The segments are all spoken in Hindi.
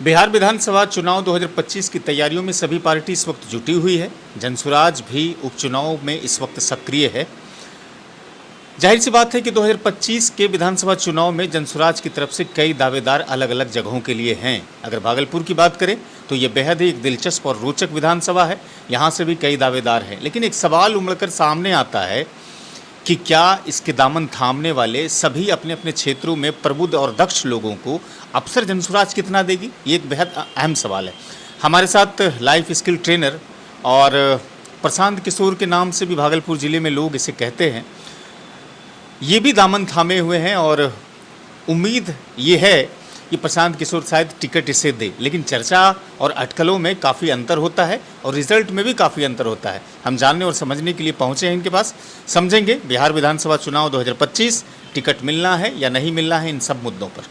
बिहार विधानसभा चुनाव 2025 की तैयारियों में सभी पार्टी इस वक्त जुटी हुई है। जनसुराज भी उपचुनाव में इस वक्त सक्रिय है। जाहिर सी बात है कि 2025 के विधानसभा चुनाव में जनसुराज की तरफ से कई दावेदार अलग अलग जगहों के लिए हैं। अगर भागलपुर की बात करें तो ये बेहद ही एक दिलचस्प और रोचक विधानसभा है। यहाँ से भी कई दावेदार हैं, लेकिन एक सवाल उमड़कर सामने आता है कि क्या इसके दामन थामने वाले सभी अपने अपने क्षेत्रों में प्रबुद्ध और दक्ष लोगों को अवसर जनसुराज कितना देगी? ये एक बेहद अहम सवाल है। हमारे साथ लाइफ स्किल ट्रेनर और प्रशांत किशोर के नाम से भी भागलपुर ज़िले में लोग इसे कहते हैं, ये भी दामन थामे हुए हैं और उम्मीद ये है कि प्रशांत किशोर शायद टिकट इसे दे। लेकिन चर्चा और अटकलों में काफ़ी अंतर होता है और रिजल्ट में भी काफ़ी अंतर होता है। हम जानने और समझने के लिए पहुँचे हैं इनके पास। समझेंगे बिहार विधानसभा चुनाव 2025 टिकट मिलना है या नहीं मिलना है, इन सब मुद्दों पर।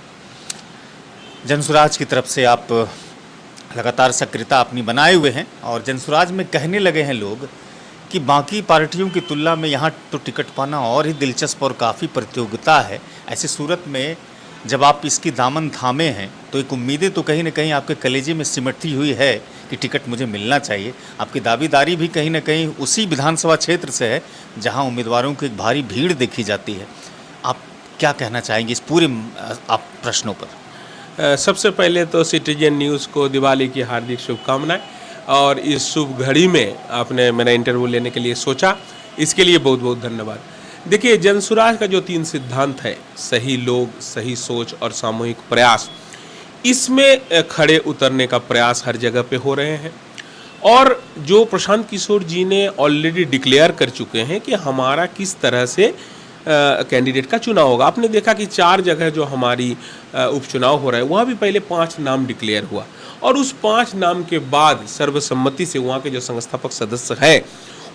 जनसुराज की तरफ से आप लगातार सक्रियता अपनी बनाए हुए हैं और जनसुराज में कहने लगे हैं लोग कि बाकी पार्टियों की तुलना में यहाँ तो टिकट पाना और ही दिलचस्प और काफ़ी प्रतियोगिता है। ऐसी सूरत में जब आप इसकी दामन थामे हैं तो एक उम्मीदें तो कहीं ना कहीं आपके कलेजे में सिमटती हुई है कि टिकट मुझे मिलना चाहिए। आपकी दावेदारी भी कहीं ना कहीं उसी विधानसभा क्षेत्र से है जहां उम्मीदवारों की एक भारी भीड़ देखी जाती है। आप क्या कहना चाहेंगे इस पूरे आप प्रश्नों पर? सबसे पहले तो सिटीजन न्यूज़ को दिवाली की हार्दिक शुभकामनाएं और इस शुभ घड़ी में आपने मेरा इंटरव्यू लेने के लिए सोचा, इसके लिए बहुत बहुत धन्यवाद। देखिए, जनसुराज का जो 3 सिद्धांत है, सही लोग, सही सोच और सामूहिक प्रयास, इसमें खड़े उतरने का प्रयास हर जगह पे हो रहे हैं। और जो प्रशांत किशोर जी ने ऑलरेडी डिक्लेयर कर चुके हैं कि हमारा किस तरह से कैंडिडेट का चुनाव होगा। आपने देखा कि 4 जगह जो हमारी उपचुनाव हो रहा है वहाँ भी पहले 5 नाम डिक्लेयर हुआ और उस 5 नाम के बाद सर्वसम्मति से वहाँ के जो संस्थापक सदस्य हैं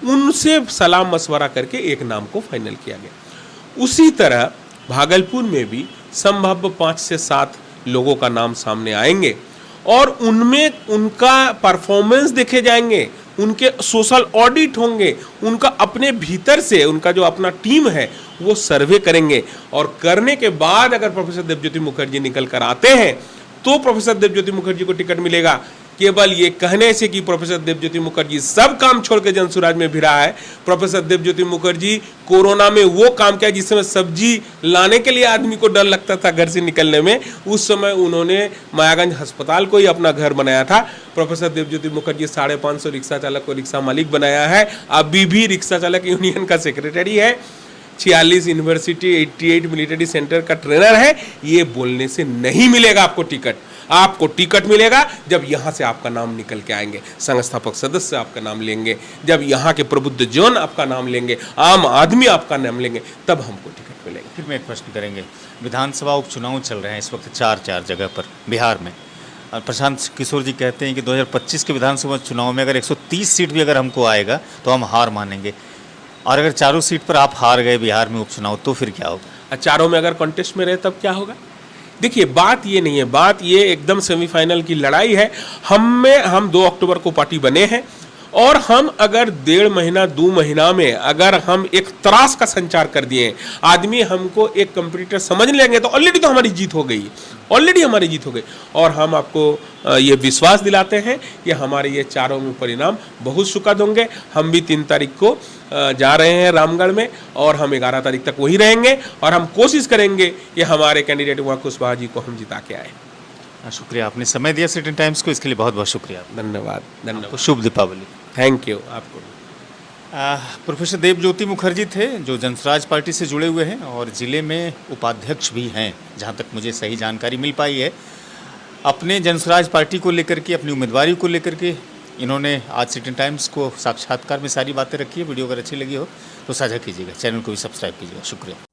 उनसे सलाह मशवरा करके एक नाम को फाइनल किया गया। उसी तरह भागलपुर में भी संभव 5 से 7 लोगों का नाम सामने आएंगे और उनमें उनका परफॉर्मेंस देखे जाएंगे, उनके सोशल ऑडिट होंगे, उनका अपने भीतर से उनका जो अपना टीम है वो सर्वे करेंगे और करने के बाद अगर प्रोफेसर देवज्योति मुखर्जी निकल कर आते हैं तो प्रोफेसर देवज्योति मुखर्जी को टिकट मिलेगा। केवल ये कहने से कि प्रोफेसर देवज्योति मुखर्जी सब काम छोड़ के जनसुराज में भिड़ा है। प्रोफेसर देवज्योति मुखर्जी कोरोना में वो काम किया जिस समय सब्जी लाने के लिए आदमी को डर लगता था घर से निकलने में, उस समय उन्होंने मायागंज अस्पताल को ही अपना घर बनाया था। प्रोफेसर देवज्योति मुखर्जी 550 रिक्शा चालक को रिक्शा मालिक बनाया है, अभी भी रिक्शा चालक यूनियन का सेक्रेटरी है, 46 यूनिवर्सिटी, 88 मिलिट्री सेंटर का ट्रेनर है। ये बोलने से नहीं मिलेगा आपको टिकट। आपको टिकट मिलेगा जब यहाँ से आपका नाम निकल के आएंगे, संस्थापक सदस्य आपका नाम लेंगे, जब यहाँ के प्रबुद्ध जन आपका नाम लेंगे, आम आदमी आपका नाम लेंगे, तब हमको टिकट मिलेगा। फिर मैं एक प्रश्न करेंगे, विधानसभा उपचुनाव चल रहे हैं इस वक्त 4 जगह पर बिहार में और प्रशांत किशोर जी कहते हैं कि 2025 के विधानसभा चुनाव में अगर 130 सीट भी अगर हमको आएगा तो हम हार मानेंगे, और अगर 4 सीट पर आप हार गए बिहार में उपचुनाव तो फिर क्या होगा? 4 में अगर कॉन्टेस्ट में रहे तब क्या होगा? देखिए, बात ये नहीं है, बात ये एकदम सेमीफाइनल की लड़ाई है। हम 2 अक्टूबर को पार्टी बने हैं और हम अगर 1.5 महीना 2 महीना में अगर हम एक त्रास का संचार कर दिए, आदमी हमको एक कंप्यूटर समझ लेंगे तो ऑलरेडी तो हमारी जीत हो गई, ऑलरेडी हमारी जीत हो गई। और हम आपको ये विश्वास दिलाते हैं कि हमारे ये 4 में परिणाम बहुत सुखद होंगे। हम भी 3 तारीख को जा रहे हैं रामगढ़ में और हम 11 तारीख तक वहीं रहेंगे और हम कोशिश करेंगे कि हमारे कैंडिडेट वहाँ कुशवाहा जी को हम जिता के आए। शुक्रिया, आपने समय दिया सिटीजन टाइम्स को, इसके लिए बहुत बहुत शुक्रिया। धन्यवाद। शुभ दीपावली। थैंक यू आपको। प्रोफेसर देवज्योति मुखर्जी थे जो जनसुराज पार्टी से जुड़े हुए हैं और ज़िले में उपाध्यक्ष भी हैं, जहां तक मुझे सही जानकारी मिल पाई है। अपने जनसुराज पार्टी को लेकर के, अपनी उम्मीदवारी को लेकर के इन्होंने आज सिटीजन टाइम्स को साक्षात्कार में सारी बातें रखी है। वीडियो अगर अच्छी लगी हो तो साझा कीजिएगा, चैनल को भी सब्सक्राइब कीजिएगा। शुक्रिया।